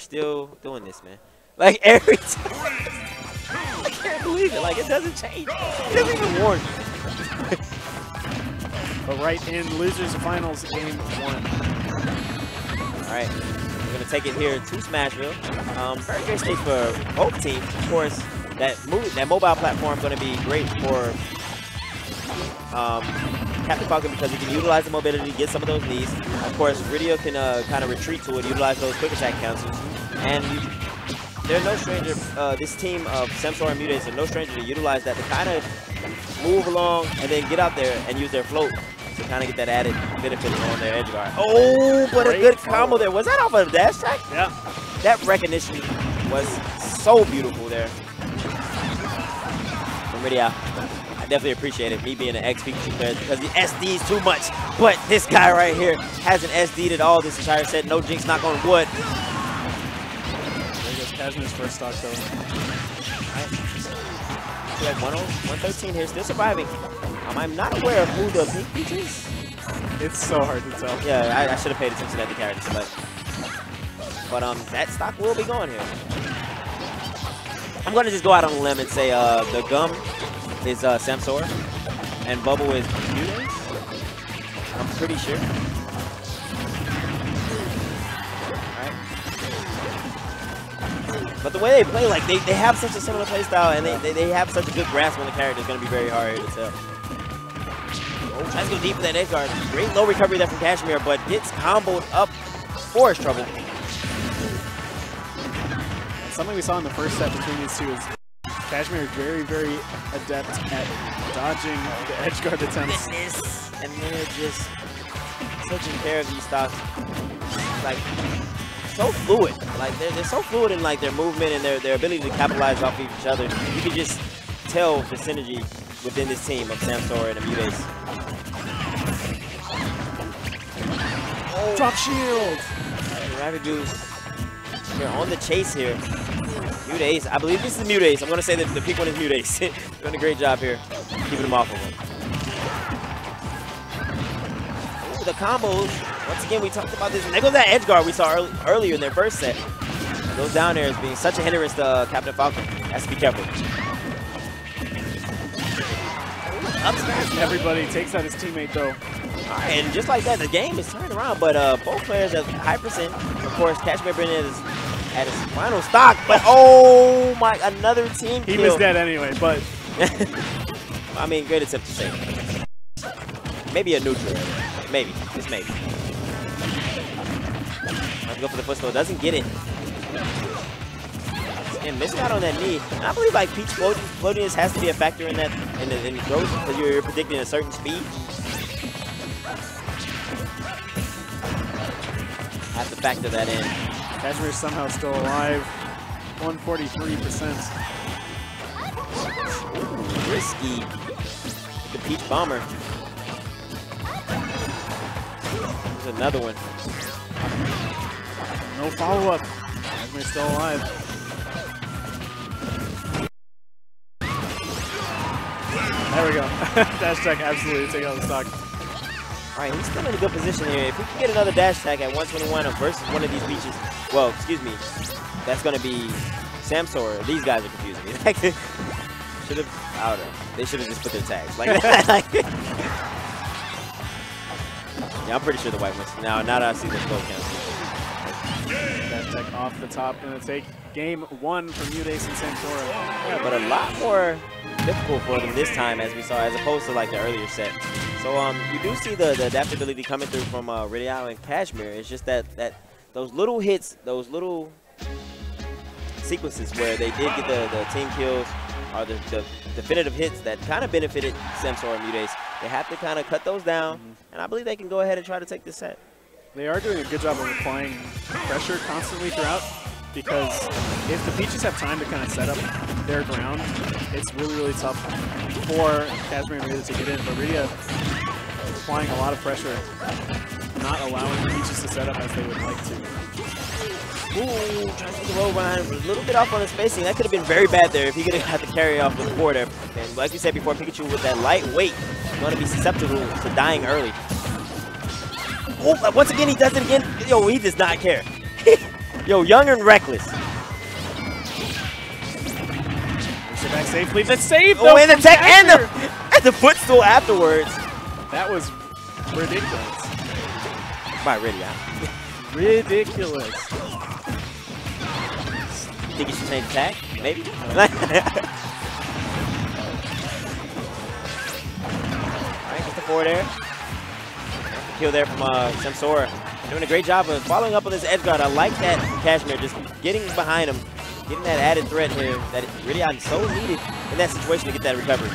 still doing this, man. Like, every time. I can't believe it. Like, it doesn't change. It doesn't even warn you. But right in losers finals, game 1. All right. We're going to take it here to Smashville. Very great stage for both teams. Of course, that mobile platform going to be great for Captain Falcon because he can utilize the mobility, get some of those knees. Of course, Rideae can kind of retreat to it, utilize those quick attack counters. And they're no stranger, this team of Samsora and MuteAce are no stranger to utilize that to kind of move along and then get out there and use their float to kind of get that added benefit on their edge guard. Oh, but a good combo there. Was that off of a dash attack? Yeah. That recognition was so beautiful there from Rideae. I definitely appreciate it, me being an ex-Pikachu player, because he SDs too much. But this guy right here hasn't SD'd at all this entire set. No jinx, knock on wood. There goes Cashmere's first stock, though. Right. So like 113 here, still surviving. I'm not aware of who the pink peach is. It's so hard to tell. Yeah, I should have paid attention at the character select. But that stock will be going here. I'm going to just go out on a limb and say the gum is Samsora, and Bubble is MuteAce. I'm pretty sure. But the way they play, like they have such a similar play style, and they have such a good grasp on the character, it's going to be very hard to tell. Oh, tries to go deep with that edge guard. Great low recovery there from Cashmere, but gets comboed up for his trouble. Something we saw in the first set between these two is Cashmere is very, very adept at dodging the edge guard attempts. And they're just taking care of these stocks. Like, so fluid. Like, they're so fluid in like their movement and their ability to capitalize off of each other. You can just tell the synergy within this team of Samsora and MuteAce. Oh. Drop shield! Ravidu's here on the chase here. MuteAce, I believe this is MuteAce. I'm going to say that the pink one is MuteAce. Doing a great job here, keeping him off of him. Ooh, the combos. Once again, we talked about this. And there goes that edge guard we saw earlier in their first set. And those down airs being such a hindrance to Captain Falcon. Has to be careful. Up smash. Everybody takes out his teammate, though. All right, and just like that, the game is turning around. But both players at high percent. Of course, Cashmere Brennan is at his final stock, but oh my, another team kill. He was dead anyway, but I mean, great attempt to save. Maybe a neutral, maybe, just maybe. Let's go for the footstool, doesn't get it. And missing out on that knee. And I believe like Peach floatiness has to be a factor in that in the throws because you're predicting a certain speed. Have to factor that in. Cashmere is somehow still alive. 143%. Ooh, risky. The Peach Bomber. There's another one. No follow-up. Cashmere's still alive. There we go. Dash attack absolutely taking out the stock. All right, he's still in a good position here. If we can get another dash attack at 121 versus one of these beaches, well, excuse me, that's going to be Samsora. These guys are confusing me. Like, should have, I don't know. They should have just put their tags like that. Like, yeah, I'm pretty sure the white ones. Now that I see the flow count. Dash attack off the top. Going to take game 1 from MuteAce and Samsora. Yeah, but a lot more difficult for them this time, as we saw, as opposed to like the earlier set. So you do see the adaptability coming through from Rideae and Cashmere. It's just that those little hits, those little sequences where they did get the team kills, are the definitive hits that kind of benefited Samsora and MuteAce. They have to kind of cut those down, and I believe they can go ahead and try to take this set. They are doing a good job of applying pressure constantly throughout, because if the Peaches have time to kind of set up their ground, it's really, really tough for Cashmere and Rideae to get in. But Rideae is applying a lot of pressure, not allowing the Peaches to set up as they would like to. Ooh, trying to take the roll behind, a little bit off on the spacing. That could have been very bad there if he could have had to carry off with the board there. And like you said before, Pikachu with that light weight is going to be susceptible to dying early. Oh, once again, he does it again. Yo, he does not care. Yo, young and reckless. Makes it back safely. The save, though, and the tech and the footstool afterwards. That was ridiculous. By Rideae. Ridiculous. Think you should change attack? Maybe? Alright, gets the forward air. Kill there from Samsora. Doing a great job of following up on this edge guard. I like that Cashmere just getting behind him, getting that added threat here that Rideae so needed in that situation to get that recovery.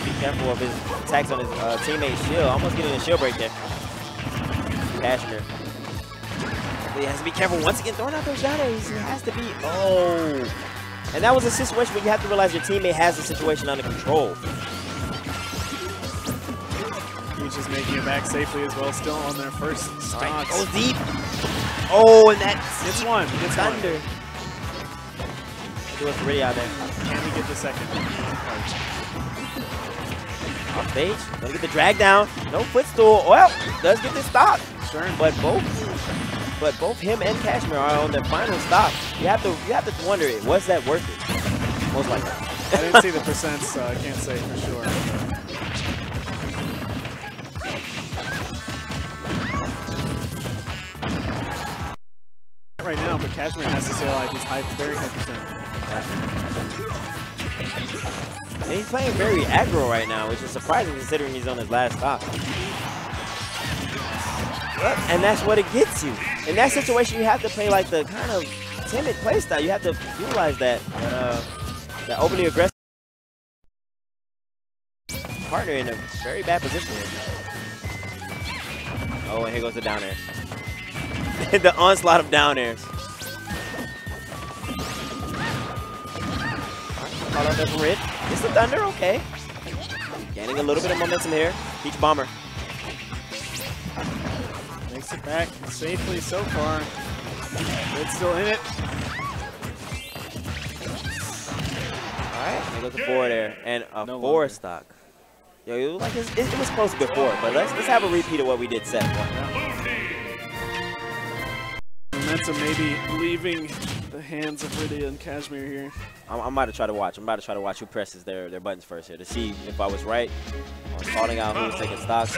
Be careful of his attacks on his teammate's shield. Almost getting a shield break there. Cashmere. But he has to be careful once again. Throwing out those shadows. He has to be. Oh. And that was a situation where you have to realize your teammate has the situation under control. He's just making it back safely as well, still on their first stocks. Right, goes deep. Oh, and that gets one. Gets thunder. Do it for Rideae there. Can we get the second? Off stage. Gonna get the drag down. No footstool. Well, does get the stock. Sure. But both him and Cashmere are on their final stop. You have to wonder, was that worth it? Most likely. I didn't see the percents, so I can't say for sure. Right now, but Cashmere has to say like he's very high percent. And he's playing very aggro right now, which is surprising considering he's on his last stop. And that's what it gets you. In that situation, you have to play like the kind of timid play style. You have to utilize that overly aggressive partner in a very bad position here. Oh, and here goes the down air. The onslaught of down airs. Call out there for Rid. It's the thunder, okay. Gaining a little bit of momentum here. Peach Bomber. Makes it back safely so far. It's still in it. Alright, there goes the forward air. And a four stock. Yo, it was, like it was close before, but let's have a repeat of what we did set one. Momentum maybe leaving the hands of Rideae and Cashmere here. I'm about to try to watch. I'm about to try to watch who presses their buttons first here to see if I was right on calling out who was taking stocks.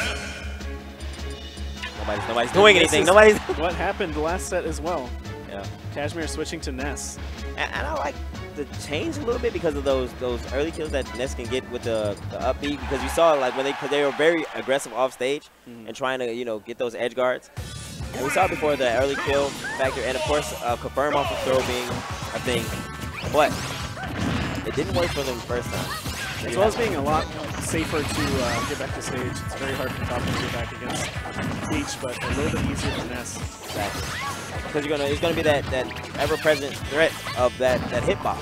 Nobody's doing anything. Nobody's. What happened last set as well? Yeah. Cashmere switching to Ness. And I like the change a little bit because of those early kills that Ness can get with the upbeat, because you saw like when they were very aggressive off stage and trying to get those edge guards. And we saw it before the early kill factor, and of course confirm off the throw being a thing, but it didn't work for them the first time. As well as being a lot safer to get back to stage. It's very hard for top to get back against Peach, but a little bit easier for Ness. Exactly. Because it's gonna be that ever-present threat of that hitbox.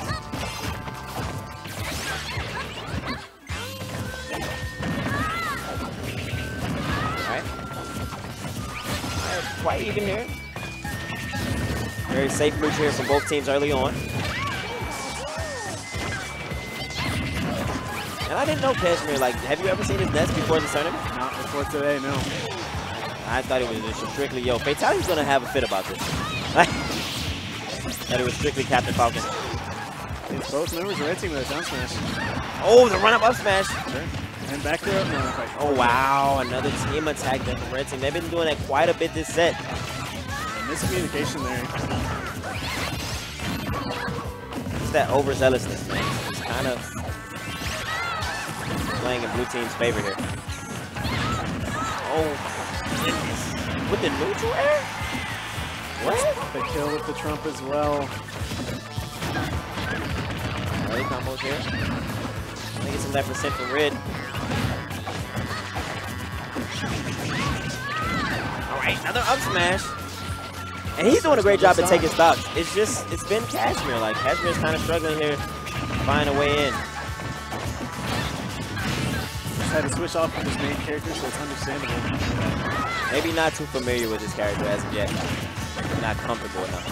Alright. Quite even here. Very safe move here from both teams early on. And I didn't know Cashmere, like, have you ever seen his nest before the tournament? Not before today, no. I thought it was just strictly, yo, Fatality's gonna have a fit about this. That it was strictly Captain Falcon. It's both members of the red team with a down smash. Oh, the run-up up smash. Sure. And back throw. No, oh, wow, another team attack there from red team. They've been doing that quite a bit this set. And miscommunication there. It's that overzealousness, man. It's kind of playing in blue team's favor here. Oh, goodness. With the neutral air? What? The kill with the trump as well. Early combos here. I think it's 11% from Rid. Alright, another up smash. And he's doing a great job at taking stocks. It's been Cashmere. Like, Cashmere's kind of struggling here to find a way in. Had to switch off his main character, so it's understandable. Maybe not too familiar with his character as of yet. Not comfortable enough.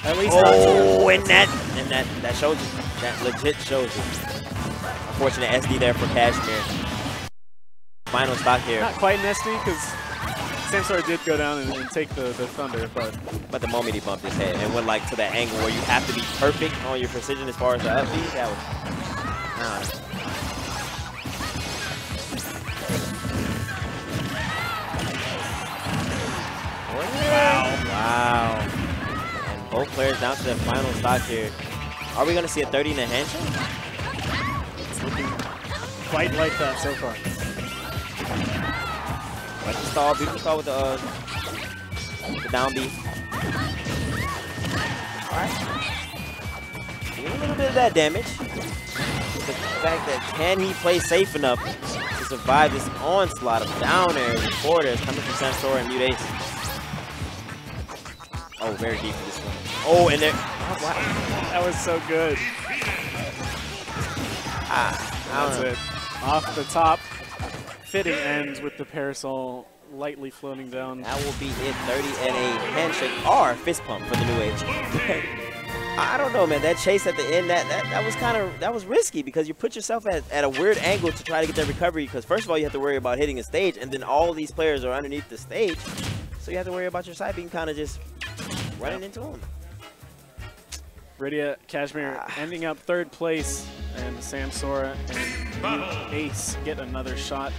At least and that shows you. That legit shows you. Unfortunate SD there for Cashmere. final stock here. Not quite nesty because Samsora did go down and take the thunder, but the moment he bumped his head and went like to that angle where you have to be perfect on your precision as far as the up B, that was Wow. And both players down to the final stock here. Are we going to see a 30 in a handshake? It's looking quite like that so far. Like the stall, beautiful stall with the down B. Alright. Doing a little bit of that damage. The fact that can he play safe enough to survive this onslaught of down airs and forward airs coming from Samsora and MuteAce. Oh, very deep for this one. Oh, and there. Oh, wow. That was so good. That's it. Off the top. Fitting ends with the parasol lightly floating down. That will be it. 30 and a handshake or fist pump for the new age. I don't know, man. That chase at the end, that was risky because you put yourself at a weird angle to try to get that recovery. Because first of all, you have to worry about hitting a stage, and then all these players are underneath the stage, so you have to worry about your side being kind of just running into them. Rideae, Cashmere ending up 3rd place, and Samsora and MuteAce get another shot